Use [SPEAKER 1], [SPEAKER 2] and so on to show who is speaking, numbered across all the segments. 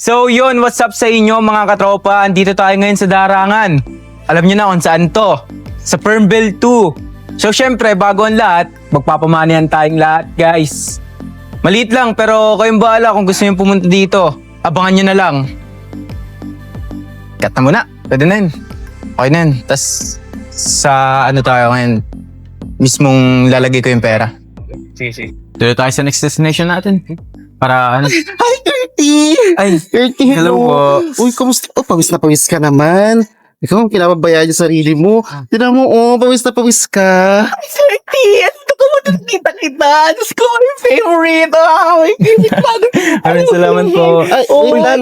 [SPEAKER 1] So yun, what's up sa inyo mga katropa? Andito tayo ngayon sa Darangan. Alam nyo na kung saan to. Sa Fernville 2. So syempre, bago ang lahat, magpapamanihan tayong lahat guys. Maliit lang pero kayong bahala kung gusto nyo pumunta dito. Abangan nyo na lang. Cut na muna. Pwede na yun. Okay na yun. Tapos sa ano tayo ngayon, mismong lalagay ko yung pera.
[SPEAKER 2] Sige.
[SPEAKER 1] Dito tayo sa next destination natin. Para ano.
[SPEAKER 3] Hi, Dirty!
[SPEAKER 1] Ay,
[SPEAKER 3] Dirty,
[SPEAKER 1] hello po.
[SPEAKER 3] Uy, kamusta? Oh, pawis na pawis ka naman. Ikaw ang kinababayaan yung sarili mo. Tinan mo, pawis na pawis ka.
[SPEAKER 2] Dirty! Ito ko mo kita. Diyos ko, my favorite. My favorite.
[SPEAKER 1] Maraming salamat po.
[SPEAKER 3] Ay,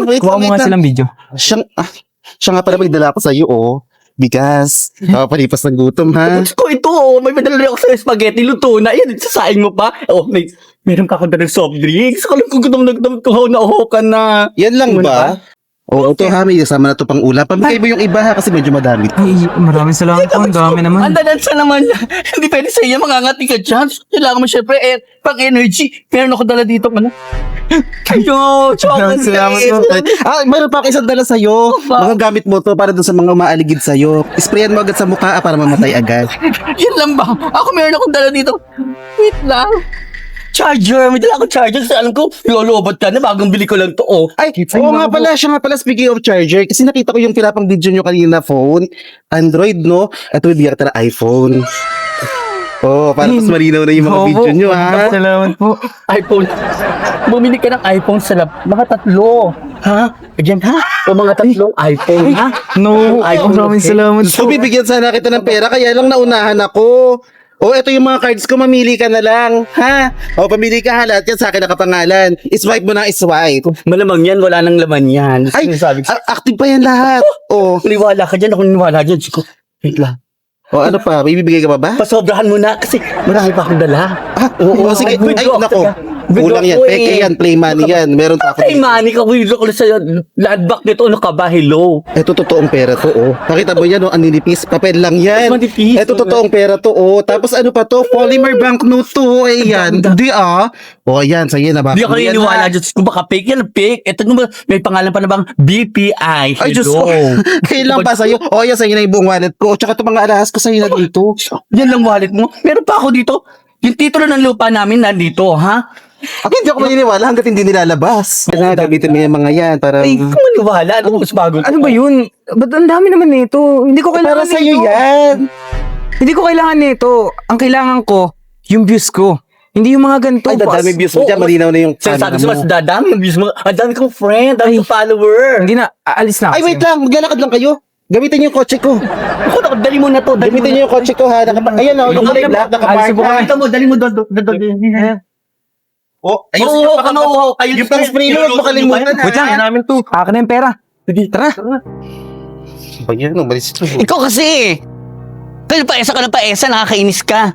[SPEAKER 3] wait
[SPEAKER 1] Kuha mo nga silang video.
[SPEAKER 3] Siya nga pala may dala ko sa'yo, Bigas. Palipas ng gutom, ha?
[SPEAKER 2] Diyos ko, ito, may madala rin ako sa spaghetti. Luto na. Yan, sasaing mo pa. Meron ka akong dalang soft drinks. Alam ko gutom na uho ka na.
[SPEAKER 3] Yan lang ba? Oo, ito ha, may kasama na to pang ulam. Pamigay mo yung iba ha, kasi medyo madami.
[SPEAKER 1] Ay, maraming salamat po. Ang dami naman.
[SPEAKER 2] Andanan siya naman. Hindi pwede sa iya, mangangati ka dyan. Kailangan mo syempre, pang energy. Meron ako dala dito, ano? Ayo, chocolate.
[SPEAKER 1] Salamat po.
[SPEAKER 3] Mayroon pa ako isang dala sa'yo. Mga gamit mo to para dun sa mga umaaligid sa'yo. Sprayan mo agad sa mukha para mamatay agad.
[SPEAKER 2] Yan lang ba? Ako meron akong dala dito. Wait lang. Charger. May dala akong charger. Kasi alam ko, lolobot ka na. Bagong bili ko lang to,
[SPEAKER 3] Ay, oo nga pala, siya nga pala, speaking of charger, kasi nakita ko yung pinapang video nyo kanina phone, Android, no? Ito, bibigyan kita ng iPhone. Para mas malinaw na yung mga video nyo, ha?
[SPEAKER 1] Salamat po.
[SPEAKER 2] iPhone. Bumili ka ng iPhone sa mga tatlo. Ha? Again, ha? O mga tatlong iPhone, ha?
[SPEAKER 1] No,
[SPEAKER 2] iPhone,
[SPEAKER 1] maraming
[SPEAKER 2] okay.
[SPEAKER 1] salamat po.
[SPEAKER 3] So, bibigyan sana kita ng pera, kaya lang naunahan ako. Ito yung mga cards ko, mamili ka na lang, ha? Pamili ka ha, lahat yan sa akin nakapangalan. Swipe mo na swipe.
[SPEAKER 2] Malamang yan, wala nang laman yan.
[SPEAKER 3] Ay,
[SPEAKER 2] sabi ko.
[SPEAKER 3] active pa yan lahat.
[SPEAKER 2] Niwala ka dyan, ako niwala dyan. Siko, wait lang.
[SPEAKER 3] Ano pa, may bibigay ka pa ba?
[SPEAKER 2] Pasobrahan mo na kasi marami pa akong dala.
[SPEAKER 3] Sige. Ay, nako. Kulang yan. Peke yan, play money yan. Meron pa ako.
[SPEAKER 2] Ay, money ka, wait ko sa land back nito, ano ka ba? Hello?
[SPEAKER 3] Ito totoong pera to, Nakita mo yan, ang ninipis. Papel lang yan.
[SPEAKER 2] Manipis.
[SPEAKER 3] Ito totoong pera to, Tapos ano pa to? Polymer banknote to, yan. Hindi, yan, sa'yo na ba?
[SPEAKER 2] Hindi ako naniniwala dyan. Kung baka fake yan, fake. Ito naman, may pangalan pa na bang BPI.
[SPEAKER 3] Ay, Diyos ko. Kailan pa sa'yo? Yan, sa'yo na yung buong wallet ko. Tsaka itong mga alahas ko sa'yo na dito.
[SPEAKER 2] Yan lang wallet mo. Meron pa ako dito. Yung titulo ng lupa namin nandito, ha?
[SPEAKER 3] Ako hindi ako maniniwala hanggat hindi nilalabas. Gamitin mo yung mga yan para...
[SPEAKER 2] Ay, kung maniwala. Ano mas bago?
[SPEAKER 1] Ano ba yun? Ba't ang dami naman nito? Hindi ko kailangan
[SPEAKER 3] Para sa'yo
[SPEAKER 1] nito.
[SPEAKER 3] yan.
[SPEAKER 1] Hindi ko kailangan nito. Ang kailangan ko, yung views ko. Hindi yung mga ganito.
[SPEAKER 3] Ay, dadami views mo dyan. Malinaw na yung
[SPEAKER 2] Sabi
[SPEAKER 3] camera
[SPEAKER 2] ko,
[SPEAKER 3] mo.
[SPEAKER 2] mas dadami yung views mo. Ang dami kong friend, ang dami kong follower.
[SPEAKER 1] Hindi na, aalis na.
[SPEAKER 3] Ay, wait lang. Maglalakad lang kayo. Gamitin niyo yung kotse ko.
[SPEAKER 2] Ako, dali mo na to.
[SPEAKER 3] Gamitin niyo yung kotse ko, ha. Ayan, yung kulay black. Nakapark ha.
[SPEAKER 2] Dali mo, dali mo doon.
[SPEAKER 3] Ayun, yung pang spray mo, huwag mo kalimutan, ha.
[SPEAKER 1] Wait lang, namin to. Akin na yung pera. Tara.
[SPEAKER 3] Ba yan, umalis ito.
[SPEAKER 2] Ikaw kasi. Kaya paesa ka na paesa, nakakainis ka.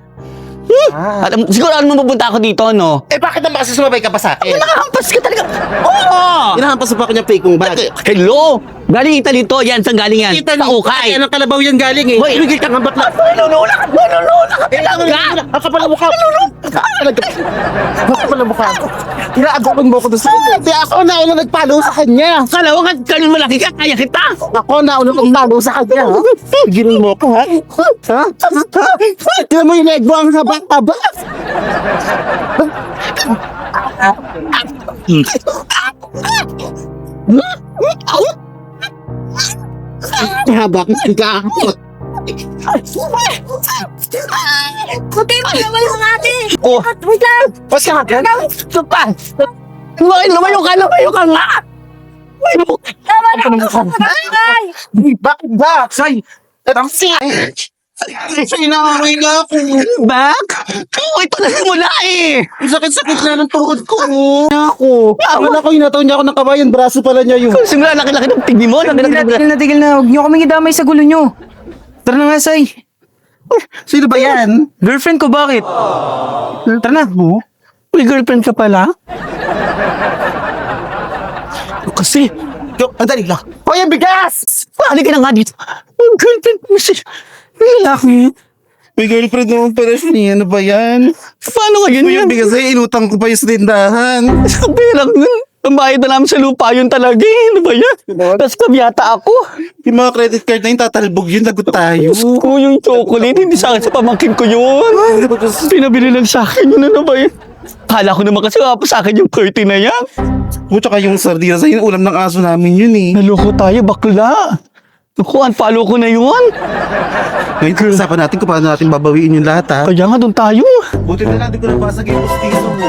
[SPEAKER 2] Alam, siguro mo pupunta ako dito, no?
[SPEAKER 3] Bakit naman kasi sumabay ka pa sa akin?
[SPEAKER 2] Nakahampas ka talaga. Oo!
[SPEAKER 3] Hinahampas pa ako niyang fake mong bag.
[SPEAKER 2] Hello! Galing Italy to. Yan, saan galing yan? Sa ukay.
[SPEAKER 3] Yan ang kalabaw yan galing eh.
[SPEAKER 2] Hoy,
[SPEAKER 3] Bigil ka nga ba't lang?
[SPEAKER 2] Nunula ka talaga.
[SPEAKER 3] Ang kapal ang mukha mo. Ang kapal ang mukha ko. Inaagawan mo ako doon sa kanya. Di ako na una nagpalo sa kanya.
[SPEAKER 2] Kalawangan, ganun malaki ka, kaya kita.
[SPEAKER 3] Ako na una nagpalo sa kanya. Bigilin mo ko ha? Tignan mo yung leg mo ang haba-haba. Haba ka.
[SPEAKER 4] Puti mo naman yung ate!
[SPEAKER 3] Oh.
[SPEAKER 4] Wait lang!
[SPEAKER 3] Pas ka agad?
[SPEAKER 2] Ito pa. Lumayo ka nga.
[SPEAKER 4] Tama na! Ay!
[SPEAKER 3] Bakit ba? Say! Sinangawin na ako.
[SPEAKER 2] Back? Oo, ito na simula eh.
[SPEAKER 3] Ang sakit-sakit na ng tuhod ko. Ako. Wala ko inataw niya ako ng kabayan. Braso pala niya yun.
[SPEAKER 2] Simula, laki-laki ng tingin mo.
[SPEAKER 1] Tigil na. Huwag niyo kaming idamay sa gulo niyo. Tara na nga, Say.
[SPEAKER 3] Sino ba yan?
[SPEAKER 1] Girlfriend ko, bakit? Tara na.
[SPEAKER 2] May girlfriend ka pala? Kasi,
[SPEAKER 3] Ang dali lang. Hoy, ang bigas!
[SPEAKER 2] halika na nga dito. Ang girlfriend mo si... Lalaki.
[SPEAKER 3] May girlfriend naman pala siya. Ano ba yan?
[SPEAKER 2] Paano ka
[SPEAKER 3] Uy,
[SPEAKER 2] ganyan?
[SPEAKER 3] ang bigas ay inutang ko pa yung sa tindahan.
[SPEAKER 2] Sabi lang nun. Ang bayad na namin sa lupa yun talaga eh. Ano ba yan? Tapos yata ako.
[SPEAKER 3] Yung mga credit card na yun, tatalbog yun, lagot tayo.
[SPEAKER 2] Ko yung chocolate, hindi sa akin sa pamangkin ko yun. Pinabili lang sa akin yun, ano ba yun? Kala ko naman kasi wala pa sa akin yung curtain na yan.
[SPEAKER 3] O, tsaka yung sardinas, ayun, ulam ng aso namin yun eh.
[SPEAKER 2] Naloko tayo, bakla. Naku, unfollow ko na yun.
[SPEAKER 3] Ngayon, usapan natin kung paano natin babawiin yung lahat, ha?
[SPEAKER 2] Kaya nga doon tayo.
[SPEAKER 3] Buti na lang, di ko nabasag yung postiso mo.